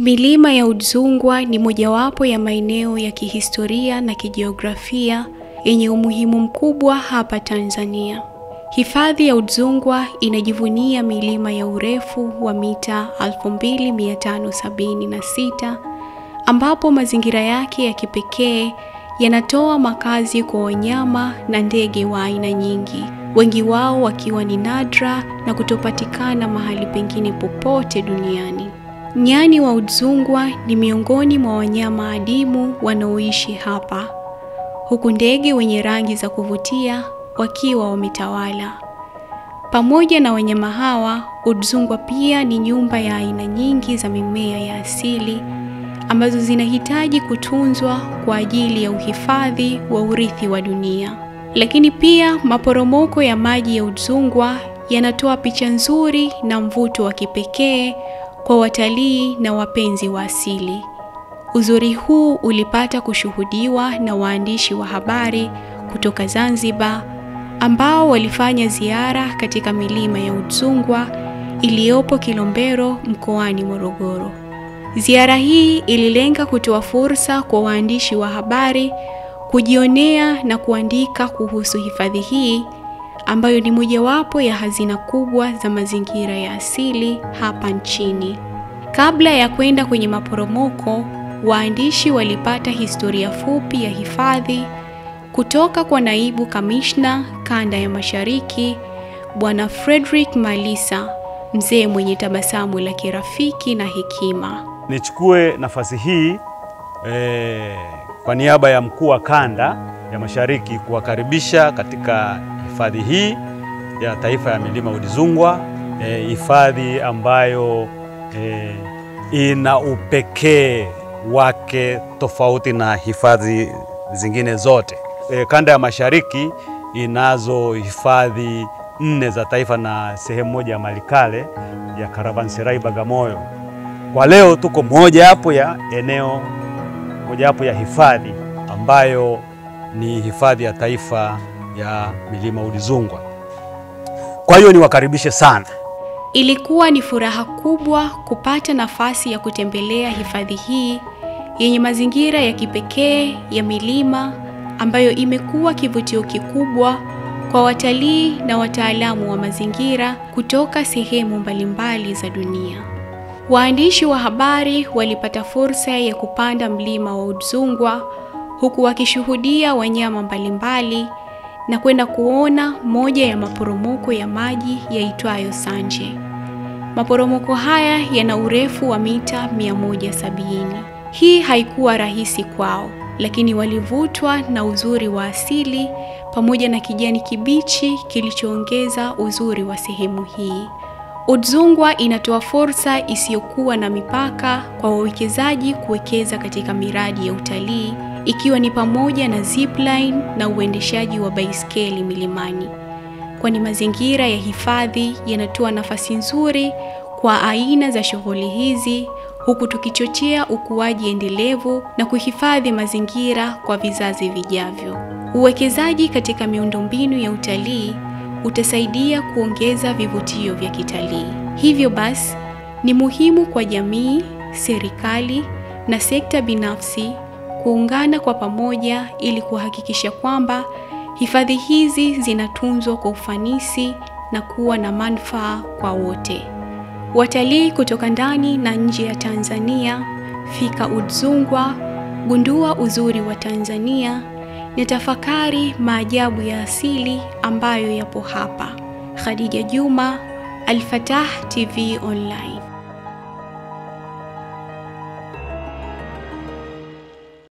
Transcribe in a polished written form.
Milima ya Udzungwa ni mojawapo ya maeneo ya kihistoria na kijiografia yenye umuhimu mkubwa hapa Tanzania. Hifadhi ya Udzungwa inajivunia milima ya urefu wa mita 2576 ambapo mazingira yake ya kipekee yanatoa makazi kwa wanyama na ndege wa aina nyingi, wengi wao wakiwa ni nadra na kutopatikana mahali pengine popote duniani. Nyani wa Udzungwa ni miongoni mwa wanyama adimu wanaoishi hapa, huku ndege wenye rangi za kuvutia wakiwa wametawala. Pamoja na wanyama hawa, Udzungwa pia ni nyumba ya aina nyingi za mimea ya asili ambazo zinahitaji kutunzwa kwa ajili ya uhifadhi wa urithi wa dunia. Lakini pia maporomoko ya maji ya Udzungwa yanatoa picha nzuri na mvuto wa kipekee kwa watalii na wapenzi wa asili. Uzuri huu ulipata kushuhudiwa na waandishi wa habari kutoka Zanzibar ambao walifanya ziara katika milima ya Udzungwa iliyopo Kilombero mkoani Morogoro. Ziara hii ililenga kutoa fursa kwa waandishi wa habari kujionea na kuandika kuhusu hifadhi hii ambayo ni mojawapo ya hazina kubwa za mazingira ya asili hapa nchini. Kabla ya kwenda kwenye maporomoko, waandishi walipata historia fupi ya hifadhi kutoka kwa naibu kamishna kanda ya Mashariki, Bwana Frederick Malisa, mzee mwenye tabasamu la kirafiki na hekima. Nichukue nafasi hii kwa niaba ya mkuu wa kanda ya Mashariki kuwakaribisha katika hifadhi hii ya taifa ya milima Udzungwa, hifadhi ambayo ina upekee wake tofauti na hifadhi zingine zote. Kanda ya Mashariki inazo hifadhi 4 za taifa na sehemu moja ya Malikale ya Karavanserai Bagamoyo. Kwa leo tuko mojawapo ya eneo mojawapo ya hifadhi ambayo ni hifadhi ya taifa ya milima Udzungwa. Kwa hiyo niwakaribishe sana. Ilikuwa ni furaha kubwa kupata nafasi ya kutembelea hifadhi hii yenye mazingira ya kipekee ya milima ambayo imekuwa kivutio kikubwa kwa watalii na wataalamu wa mazingira kutoka sehemu mbalimbali za dunia. Waandishi wa habari walipata fursa ya kupanda mlima wa Udzungwa huku wakishuhudia wanyama mbalimbali na kwenda kuona moja ya maporomoko ya maji yaitwayo Sanje. Maporomoko haya yana urefu wa mita 170. Hii haikuwa rahisi kwao, lakini walivutwa na uzuri wa asili pamoja na kijani kibichi kilichoongeza uzuri wa sehemu hii. Udzungwa inatoa fursa isiyokuwa na mipaka kwa wawekezaji kuwekeza katika miradi ya utalii, ikiwa ni pamoja na zipline na uendeshaji wa baiskeli milimani. Kwani mazingira ya hifadhi yanatoa nafasi nzuri kwa aina za shughuli hizi, huku tukichochea ukuaji endelevu na kuhifadhi mazingira kwa vizazi vijavyo. Uwekezaji katika miundombinu ya utalii utasaidia kuongeza vivutio vya kitalii. Hivyo basi, ni muhimu kwa jamii, serikali na sekta binafsi kuungana kwa pamoja ili kuhakikisha kwamba hifadhi hizi zinatunzwa kwa ufanisi na kuwa na manufaa kwa wote. Watalii kutoka ndani na nje ya Tanzania, fika Udzungwa, gundua uzuri wa Tanzania na tafakari maajabu ya asili ambayo yapo hapa. Khadija Juma, Al Fatah TV Online.